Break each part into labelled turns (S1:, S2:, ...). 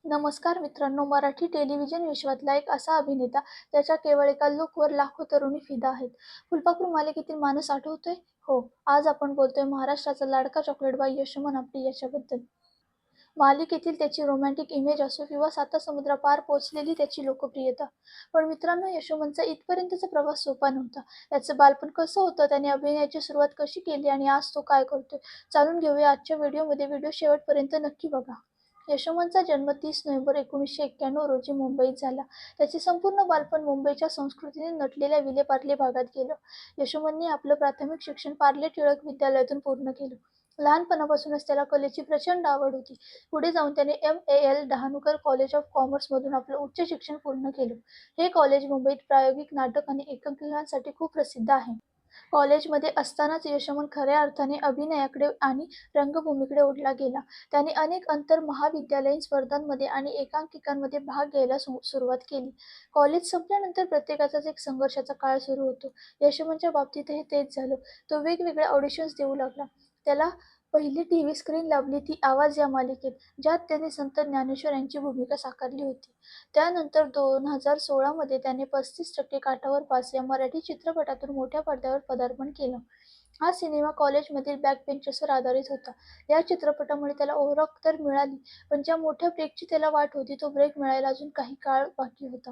S1: नमस्कार मित्रांनो, मराठी टेलिव्हिजन विश्वातला एक असा अभिनेता ज्याच्या केवळ एका लूकवर लाखो तरुणी फिदा आहेत. फुलपाखरू मालिकेतील माणूस आठवतोय? हो, आज आपण बोलतोय महाराष्ट्राचा लाडका चॉकलेट बॉय यशोमन आपटे याच्याबद्दल. मालिकेतील त्याची रोमॅन्टिक इमेज असो किंवा सातासमुद्रापार पोहोचलेली त्याची लोकप्रियता. पण मित्रांनो, यशोमनचा इथपर्यंतचा प्रवास सोपा नव्हता. त्याचं बालपण कसं होतं, त्याने अभिनयाची सुरुवात कशी केली आणि आज तो काय करतोय, जाणून घेऊया आजच्या व्हिडिओमध्ये. व्हिडिओ शेवटपर्यंत नक्की बघा. यशोमनचा जन्म 30 नोव्हेंबर 1991 रोजी मुंबईत झाला. त्याचे संपूर्ण बालपण मुंबईच्या संस्कृतीने नटलेल्या विलेपार्ले भागात गेलं. यशोमनने आपलं प्राथमिक शिक्षण पार्ले टिळक विद्यालयातून पूर्ण केलं. लहानपणापासूनच त्याला कलेची प्रचंड आवड होती. पुढे जाऊन त्याने MAL डहाणूकर कॉलेज ऑफ कॉमर्समधून आपलं उच्च शिक्षण पूर्ण केलं. हे कॉलेज मुंबईत प्रायोगिक नाटक आणि एकांकिकांसाठी खूप प्रसिद्ध आहे. कॉलेजमध्ये असतानाच यशोमन खऱ्या अर्थाने अभिनयाकडे आणि रंगभूमीकडे ओढला गेला. त्याने अनेक आंतर-महाविद्यालयीन स्पर्धांमध्ये आणि एकांकिकांमध्ये भाग घ्यायला सुरुवात केली. कॉलेज संपल्यानंतर प्रत्येकाचाच एक संघर्षाचा काळ सुरू होतो. यशोमनच्या बाबतीतही तेच झालं. तो वेगवेगळ्या ऑडिशन्स देऊ लागला. त्याला पहिली टीव्ही स्क्रीन लाभली ती आवाज या मालिकेत, ज्यात त्याने संत ज्ञानेश्वर यांची भूमिका साकारली होती. त्यानंतर 2016 मध्ये त्याने 35% काठावर पास या मराठी चित्रपटातून मोठ्या पडद्यावर पदार्पण केलं. हा सिनेमा कॉलेजमधील बॅकबेंचर्सवर आधारित होता. या चित्रपटामुळे त्याला ओळख तर मिळाली, पण ज्या मोठ्या ब्रेकची त्याला वाट होती तो ब्रेक मिळायला अजून काही काळ बाकी होता.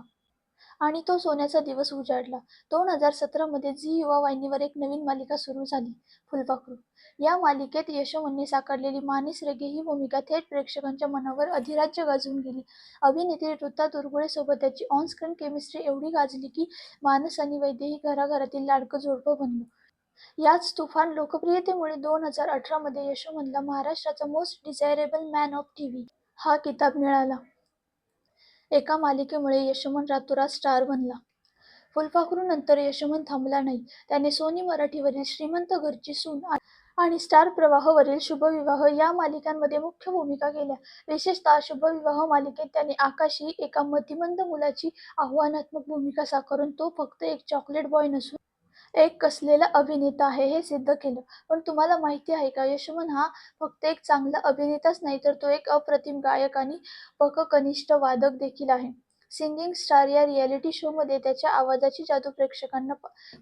S1: आणि तो सोन्याचा दिवस उजाडला. 2017 मध्ये झी युवा वाहिनीवर एक नवीन मालिका सुरू झाली, फुलपाखरू. या मालिकेत यशोमनने साकारलेली मानस रेगे ही भूमिका थेट प्रेक्षकांच्या मनावर अधिराज्य गाजवून गेली. अभिनेत्री ऋता दुर्गुळेसोबत त्याची ऑन स्क्रीन केमिस्ट्री एवढी गाजली की मानस आणि वैद्य ही घराघरातील लाडकं जोडपं बनलं. याच तुफान लोकप्रियतेमुळे 2018 मध्ये यशोमनला महाराष्ट्राचा most desirable man of TV हा किताब मिळाला. एका मालिकेमुळे यशोमन रातोरात स्टार बनला. फुलपाखरूनंतर यशोमन थांबला नाही. त्याने सोनी मराठीवरील श्रीमंत घरची सून आणि स्टार प्रवाहवरील शुभविवाह या मालिकांमध्ये मुख्य भूमिका केल्या. विशेषतः शुभविवाह मालिकेत त्याने आकाश एका मतिमंद मुलाची आव्हानात्मक भूमिका साकारून तो फक्त एक चॉकलेट बॉय नसून एक कसलेला अभिनेता आहे हे सिद्ध केलं. पण तुम्हाला माहिती आहे का, यशोमन हा फक्त एक चांगला अभिनेताच नाही, तर तो एक अप्रतिम गायक आणि कनिष्ठ वादक देखील आहे. सिंगिंग स्टार या रियालिटी शोमध्ये त्याच्या आवाजाची जादू प्रेक्षकांना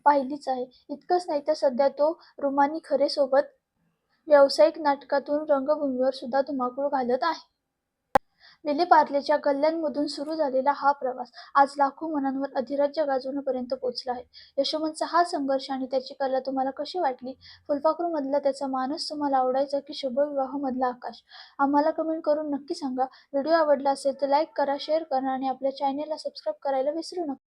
S1: पाहिलीच आहे. इतकंच नाही तर सध्या तो रुमानी खरे सोबत व्यावसायिक नाटकातून रंगभूमीवर सुद्धा धुमाकूळ घालत आहे. विलेपार्लेच्या गल्ल्यांमधून सुरू झालेला हा प्रवास आज लाखो मनांवर अधिराज्य गाजवण्यापर्यंत पोहोचला आहे. यशोमनचा हा संघर्ष आणि त्याची कला तुम्हाला कशी वाटली? फुलपाखरूमधला त्याचा माणूस तुम्हाला आवडायचा की शुभविवाहमधला आकाश? आम्हाला कमेंट करून नक्की सांगा. व्हिडिओ आवडला असेल तर लाईक करा, शेअर करा आणि आपल्या चॅनेलला सबस्क्राईब करायला विसरू नका.